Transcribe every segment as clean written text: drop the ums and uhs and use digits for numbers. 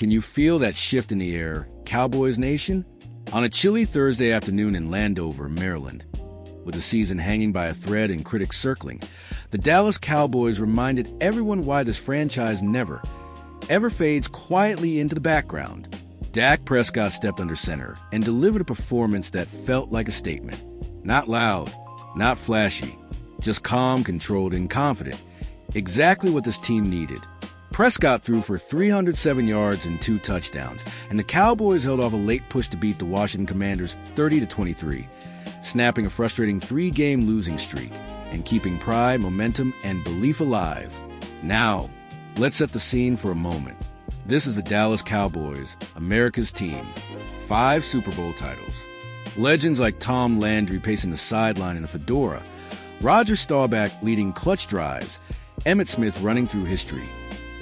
Can you feel that shift in the air, Cowboys Nation? On a chilly Thursday afternoon in Landover, Maryland, with the season hanging by a thread and critics circling, the Dallas Cowboys reminded everyone why this franchise never, ever fades quietly into the background. Dak Prescott stepped under center and delivered a performance that felt like a statement. Not loud, not flashy, just calm, controlled, and confident. Exactly what this team needed. Prescott threw for 307 yards and 2 touchdowns, and the Cowboys held off a late push to beat the Washington Commanders 30-23, snapping a frustrating 3-game losing streak and keeping pride, momentum, and belief alive. Now, let's set the scene for a moment. This is the Dallas Cowboys, America's team. 5 Super Bowl titles. Legends like Tom Landry pacing the sideline in a fedora, Roger Staubach leading clutch drives, Emmitt Smith running through history,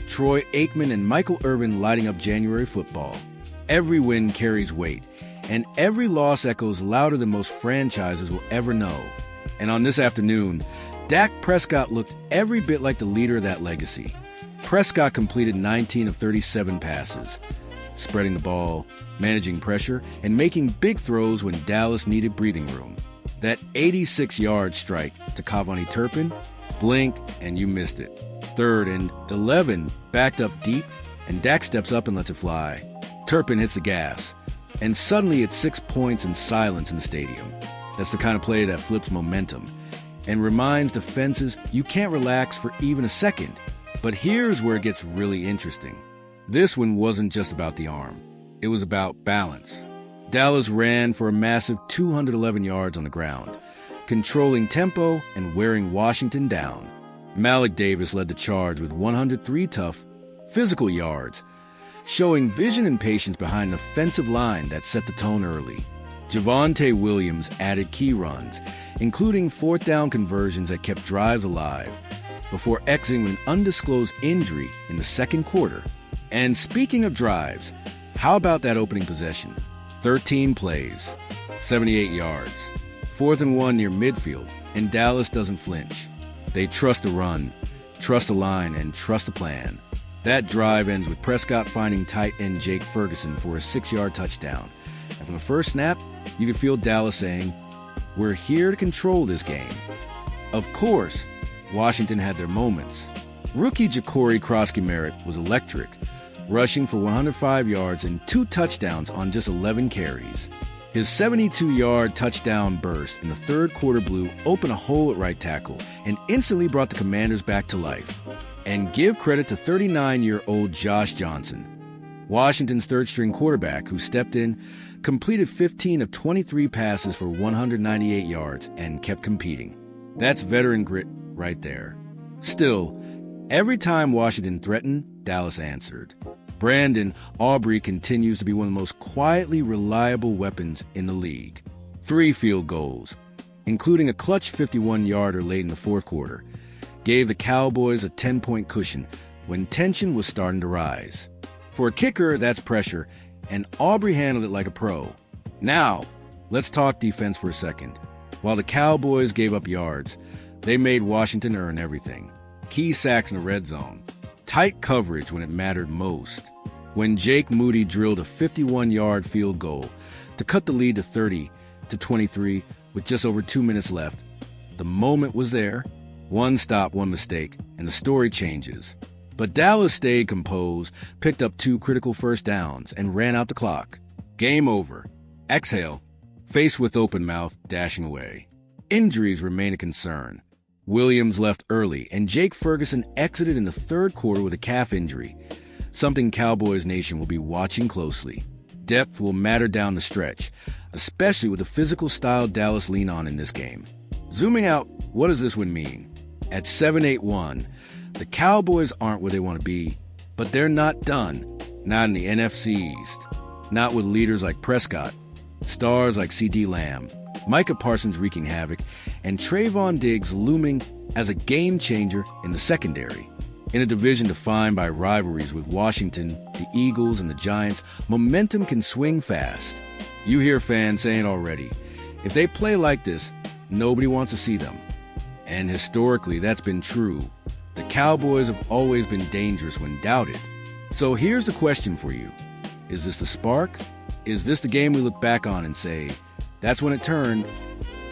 Troy Aikman and Michael Irvin lighting up January football. Every win carries weight, and every loss echoes louder than most franchises will ever know. And on this afternoon, Dak Prescott looked every bit like the leader of that legacy. Prescott completed 19 of 37 passes, spreading the ball, managing pressure, and making big throws when Dallas needed breathing room. That 86-yard strike to Cavani Turpin, blink and you missed it. 3rd and 11, backed up deep, and Dak steps up and lets it fly. Turpin hits the gas, and suddenly it's 6 points and silence in the stadium. That's the kind of play that flips momentum and reminds defenses you can't relax for even a second. But here's where it gets really interesting. This one wasn't just about the arm. It was about balance. Dallas ran for a massive 211 yards on the ground, controlling tempo and wearing Washington down. Malik Davis led the charge with 103 tough, physical yards, showing vision and patience behind an offensive line that set the tone early. Javonte Williams added key runs, including 4th down conversions that kept drives alive, before exiting with an undisclosed injury in the second quarter. And speaking of drives, how about that opening possession? 13 plays, 78 yards, 4th and 1 near midfield, and Dallas doesn't flinch. They trust the run, trust the line, and trust the plan. That drive ends with Prescott finding tight end Jake Ferguson for a 6-yard touchdown. And from the first snap, you could feel Dallas saying, "We're here to control this game." Of course, Washington had their moments. Rookie Ja'Cory Krosky-Merritt was electric, rushing for 105 yards and 2 touchdowns on just 11 carries. His 72-yard touchdown burst in the third quarter blew open a hole at right tackle and instantly brought the Commanders back to life. And give credit to 39-year-old Josh Johnson, Washington's third-string quarterback, who stepped in, completed 15 of 23 passes for 198 yards, and kept competing. That's veteran grit right there. Still, every time Washington threatened, Dallas answered. Brandon Aubrey continues to be one of the most quietly reliable weapons in the league. 3 field goals, including a clutch 51-yarder late in the fourth quarter, gave the Cowboys a 10-point cushion when tension was starting to rise. For a kicker, that's pressure, and Aubrey handled it like a pro. Now, let's talk defense for a second. While the Cowboys gave up yards, they made Washington earn everything. Key sacks in the red zone, tight coverage when it mattered most. When Jake Moody drilled a 51-yard field goal to cut the lead to 30-23 with just over 2 minutes left, the moment was there. One stop, one mistake, and the story changes. But Dallas stayed composed, picked up 2 critical first downs, and ran out the clock. Game over. Exhale. Face with open mouth, dashing away. Injuries remain a concern. Williams left early, and Jake Ferguson exited in the third quarter with a calf injury, something Cowboys Nation will be watching closely. Depth will matter down the stretch, especially with the physical style Dallas lean on in this game. Zooming out, what does this one mean? At 7-8-1, the Cowboys aren't where they want to be, but they're not done. Not in the NFC East. Not with leaders like Prescott, stars like CeeDee Lamb, Micah Parsons wreaking havoc, and Trayvon Diggs looming as a game-changer in the secondary. In a division defined by rivalries with Washington, the Eagles, and the Giants, momentum can swing fast. You hear fans saying already, if they play like this, nobody wants to see them. And historically, that's been true. The Cowboys have always been dangerous when doubted. So here's the question for you. Is this the spark? Is this the game we look back on and say, that's when it turned?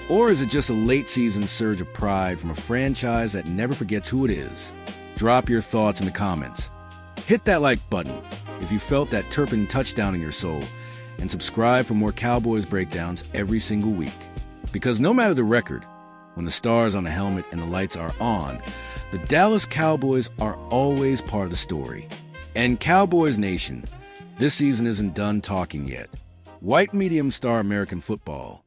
Or is it just a late-season surge of pride from a franchise that never forgets who it is? Drop your thoughts in the comments. Hit that like button if you felt that Turpin touchdown in your soul, and subscribe for more Cowboys breakdowns every single week. Because no matter the record, when the star's on the helmet and the lights are on, the Dallas Cowboys are always part of the story. And Cowboys Nation, this season isn't done talking yet. White medium star American football